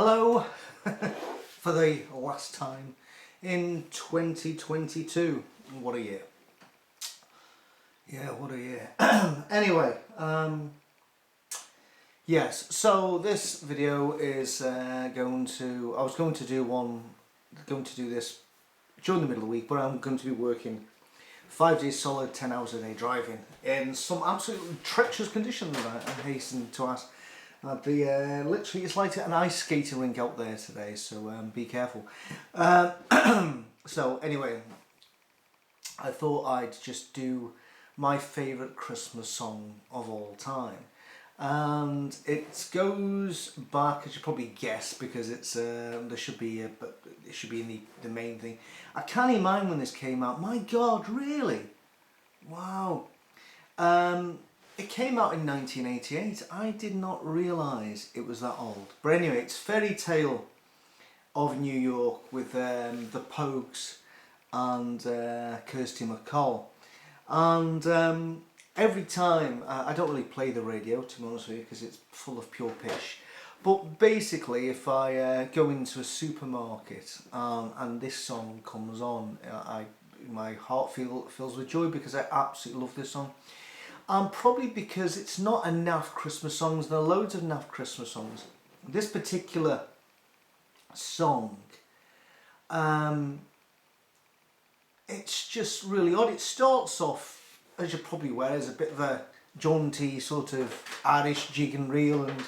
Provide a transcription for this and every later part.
Hello for the last time in 2022. What a year. Yeah, what a year. Anyway, yes, so this video is I was going to do this during the middle of the week, but I'm going to be working 5 days solid, 10 hours a day driving in some absolutely treacherous conditions, I hasten to ask. Literally, it's like an ice skating rink out there today, so be careful. So anyway, I thought I'd just do my favourite Christmas song of all time. And it goes back, as you probably guess, because it's it should be in the main thing. I can't even mind when this came out. My God, really? Wow. It came out in 1988. I did not realise it was that old. But anyway, it's Fairytale of New York with the Pogues and Kirsty MacColl. And every time, I don't really play the radio, to be honest with you, because it's full of pure pish. But basically, if I go into a supermarket and this song comes on, my heart fills with joy because I absolutely love this song. And probably because it's not a naff Christmas songs. There are loads of naff Christmas songs. This particular song, it's just really odd. It starts off, as you're probably aware, as a bit of a jaunty sort of Irish jig and reel, and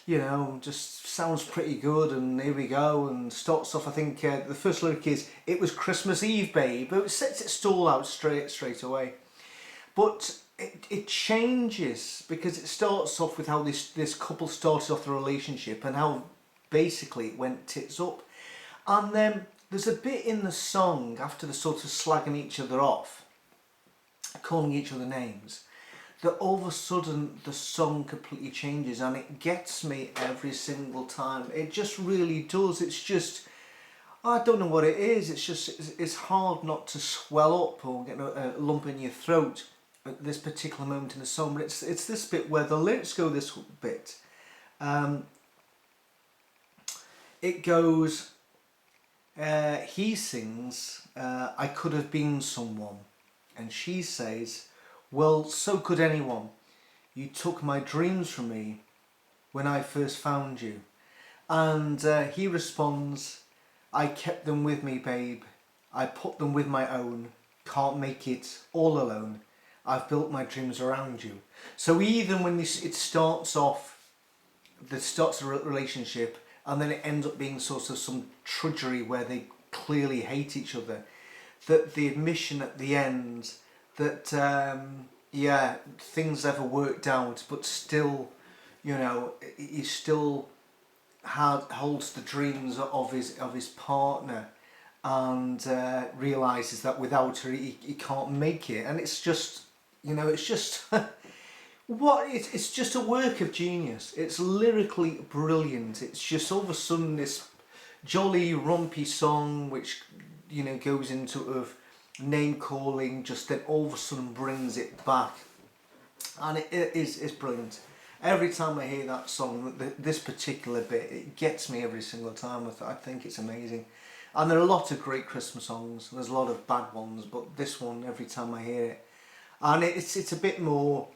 you know, just sounds pretty good. And here we go. And starts off. I think the first lyric is, "It was Christmas Eve, babe." But it sets its stall out straight away. But it changes because it starts off with how this couple started off the relationship and how basically it went tits up. And then there's a bit in the song after the sort of slagging each other off, calling each other names, that all of a sudden the song completely changes, and it gets me every single time. It just really does. It's just, I don't know what it is. It's just, it's hard not to swell up or get a lump in your throat at this particular moment in the song. But it's this bit where the lyrics go this bit. It goes, he sings, "I could have been someone," and she says, "Well, so could anyone. You took my dreams from me when I first found you." And he responds, "I kept them with me, babe. I put them with my own. Can't make it all alone. I've built my dreams around you." So even when it starts off, starts a relationship, and then it ends up being sort of some trudgery where they clearly hate each other, that the admission at the end that yeah, things never worked out, but still, you know, he still holds the dreams of his partner, and realizes that without her he can't make it. And it's just, you know, it's just it's just a work of genius. It's lyrically brilliant. It's just all of a sudden this jolly rompy song which, you know, goes into of name calling, just then all of a sudden brings it back, and it's brilliant. Every time I hear that song, this particular bit, it gets me every single time. I think it's amazing. And there are a lot of great Christmas songs. There's a lot of bad ones, but this one, every time I hear it, and it's a bit more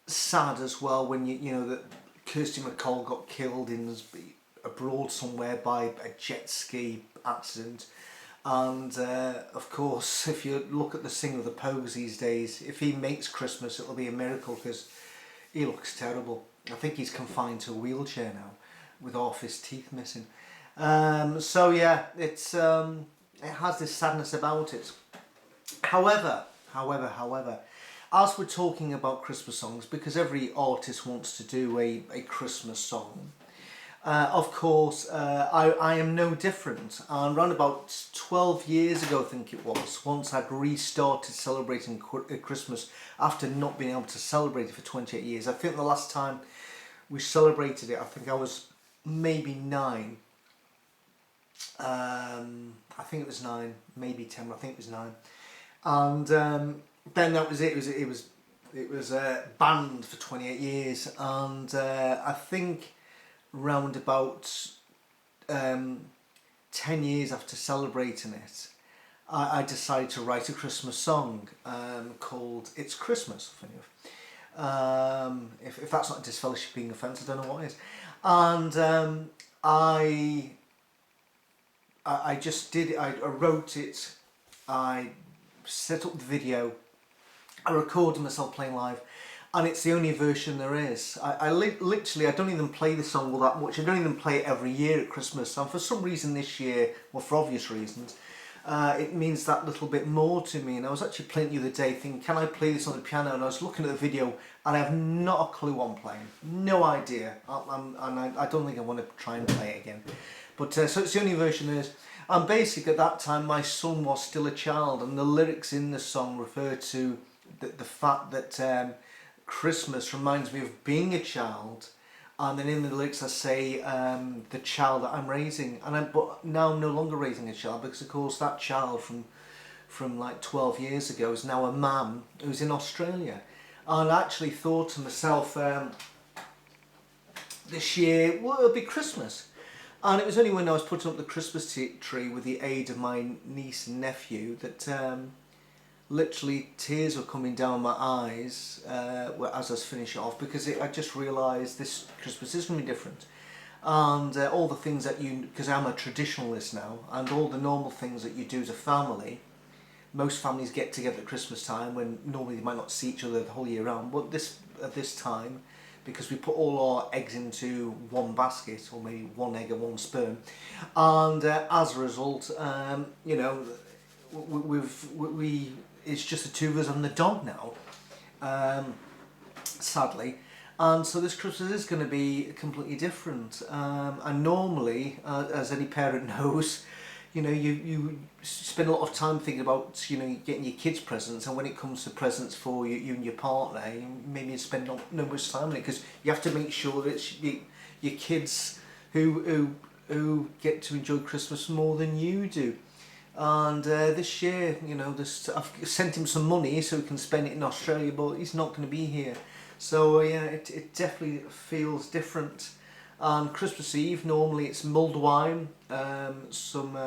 sad as well when you know that Kirsty MacColl got killed abroad somewhere by a jet ski accident. And of course, if you look at the singer of the Pogues these days, if he makes Christmas, it'll be a miracle because he looks terrible. I think he's confined to a wheelchair now with half his teeth missing. So yeah, it has this sadness about it. However, as we're talking about Christmas songs, because every artist wants to do a Christmas song, of course, I am no different. And around about 12 years ago, I think it was, once I'd restarted celebrating Christmas after not being able to celebrate it for 28 years. I think the last time we celebrated it, I think I was maybe 9. I think it was 9, maybe 10. I think it was 9. And then that was it. It was banned for 28 years, and I think round about 10 years after celebrating it, I decided to write a Christmas song called It's Christmas, funny enough. If that's not a disfellowshipping offence, I don't know what is. And I just did it. I wrote it, I set up the video, I recorded myself playing live, and it's the only version there is. Literally, I don't even play the song all that much. I don't even play it every year at Christmas, and for some reason this year, well, for obvious reasons, it means that little bit more to me. And I was actually playing it the other day thinking, can I play this on the piano? And I was looking at the video and I have not a clue what I'm playing. No idea. I don't think I want to try and play it again. But so it's the only version there is. And basically at that time my son was still a child, and the lyrics in the song refer to the fact that Christmas reminds me of being a child. And then in the lyrics I say the child that I'm raising, but now I'm no longer raising a child, because of course that child from like 12 years ago is now a man who's in Australia. And I actually thought to myself, this year, well, it'll be Christmas. And it was only when I was putting up the Christmas tree with the aid of my niece and nephew that literally tears were coming down my eyes as I was finishing off, because I just realised this Christmas is going to be different. And all the things that because I'm a traditionalist now, and all the normal things that you do as a family, most families get together at Christmas time when normally they might not see each other the whole year round, but at this time, because we put all our eggs into one basket, or maybe one egg and one sperm, and as a result, you know, it's just the two of us and the dog now, sadly. And so this Christmas is going to be completely different. And normally, as any parent knows, you know, you spend a lot of time thinking about, you know, getting your kids presents, and when it comes to presents for you and your partner, maybe you spend no much time on it, because you have to make sure that it's your kids who get to enjoy Christmas more than you do. And this year, you know, I've sent him some money so he can spend it in Australia, but he's not going to be here. So yeah, it definitely feels different. And Christmas Eve, normally it's mulled wine, some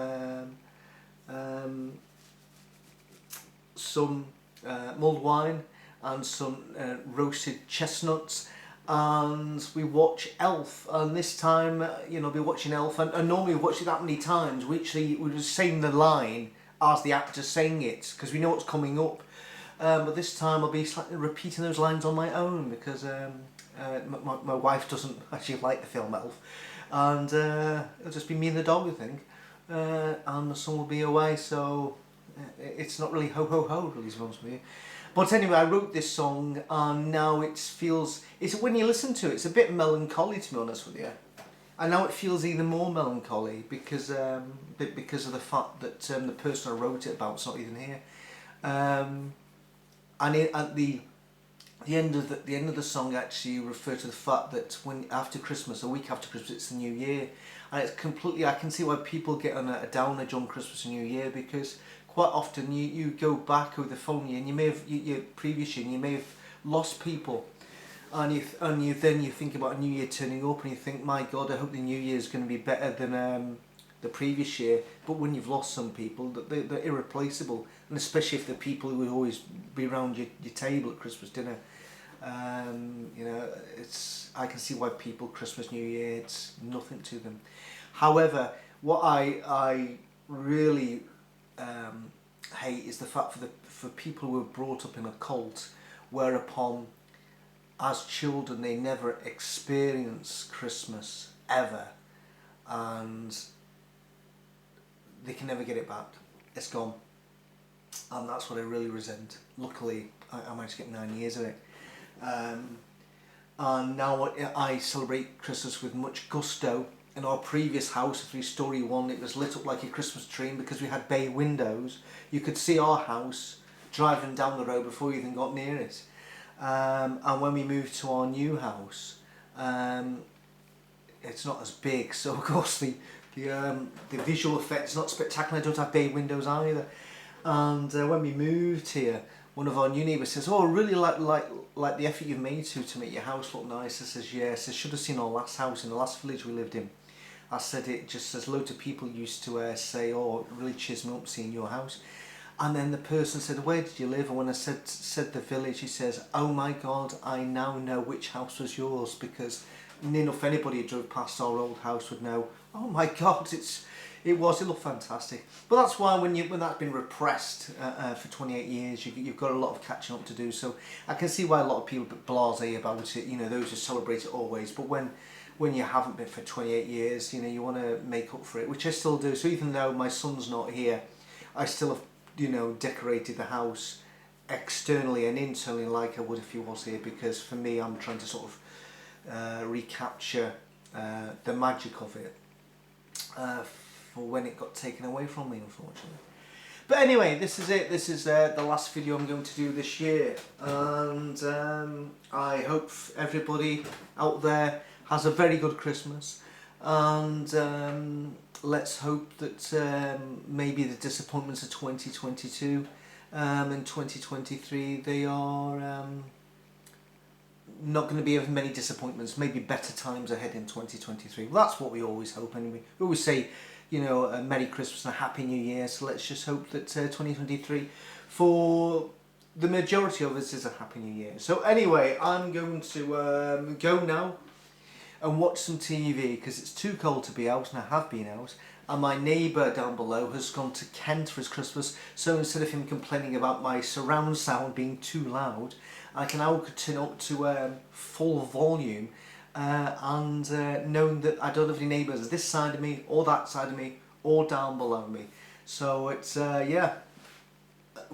mulled wine and some roasted chestnuts, and we watch Elf. And this time, you know, we're watching Elf, and normally we watch it that many times, we were saying the line as the actor saying it, because we know what's coming up. But this time I'll be slightly repeating those lines on my own, because my wife doesn't actually like the film Elf, and it'll just be me and the dog, I think, and the son will be away, so it's not really ho ho ho, really, to be honest with you. But anyway, I wrote this song, and now it's when you listen to it, it's a bit melancholy, to be honest with you. And now it feels even more melancholy because of the fact that the person I wrote it about is not even here. And at the end of the song actually refer to the fact that after Christmas, a week after Christmas, it's the New Year, and it's completely. I can see why people get on a downer on Christmas and New Year, because quite often you go back over the phone year, and you may have your previous year, and you may have lost people, and you think about a new year turning up, and you think, my God, I hope the new year is going to be better than the previous year. But when you've lost some people, they're irreplaceable, and especially if they're people who would always be around your table at Christmas dinner. You know, I can see why people, Christmas, New Year, it's nothing to them. However, what I really hate is the fact for people who were brought up in a cult, whereupon as children they never experience Christmas ever, and they can never get it back. It's gone, and that's what I really resent. Luckily, I managed to get 9 years of it. And now I celebrate Christmas with much gusto. In our previous house, a 3-story one, it was lit up like a Christmas tree, and because we had bay windows, you could see our house driving down the road before you even got near it. And when we moved to our new house, it's not as big, so of course the visual effect is not spectacular. I don't have bay windows either. And when we moved here, one of our new neighbours says, "Oh, I really like the effort you've made to make your house look nice." I says, "Yes, I should have seen our last house in the last village we lived in." I said it just as loads of people used to say, oh, it really cheers me up seeing your house. And then the person said, where did you live? And when I said the village, he says, oh my God, I now know which house was yours, because near enough anybody who drove past our old house would know, oh my God, it looked fantastic. But that's why when that's been repressed for 28 years, you've got a lot of catching up to do. So I can see why a lot of people are blasé about it, you know, those who celebrate it always. But when you haven't been for 28 years, you know, you want to make up for it, which I still do. So even though my son's not here, I still have, you know, decorated the house externally and internally like I would if he was here, because for me, I'm trying to sort of recapture the magic of it for when it got taken away from me, unfortunately. But anyway, this is it. This is the last video I'm going to do this year, and I hope everybody out there has a very good Christmas, and let's hope that maybe the disappointments of 2022 and 2023, they are not going to be of many disappointments, maybe better times ahead in 2023. Well, that's what we always hope anyway. We always say, you know, a Merry Christmas and a Happy New Year, so let's just hope that 2023, for the majority of us, is a Happy New Year. So anyway, I'm going to go now and watch some TV, because it's too cold to be out, and I have been out, and my neighbour down below has gone to Kent for his Christmas, so instead of him complaining about my surround sound being too loud, I can now turn up to full volume, and knowing that I don't have any neighbours this side of me, or that side of me, or down below me. So it's, yeah,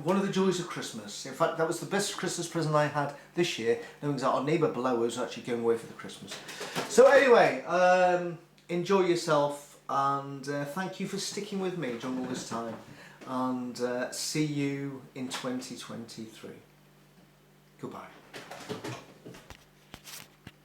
one of the joys of Christmas. In fact, that was the best Christmas present I had this year, knowing that our neighbour below was actually going away for the Christmas. So anyway, enjoy yourself, and thank you for sticking with me during all this time, and see you in 2023. Goodbye.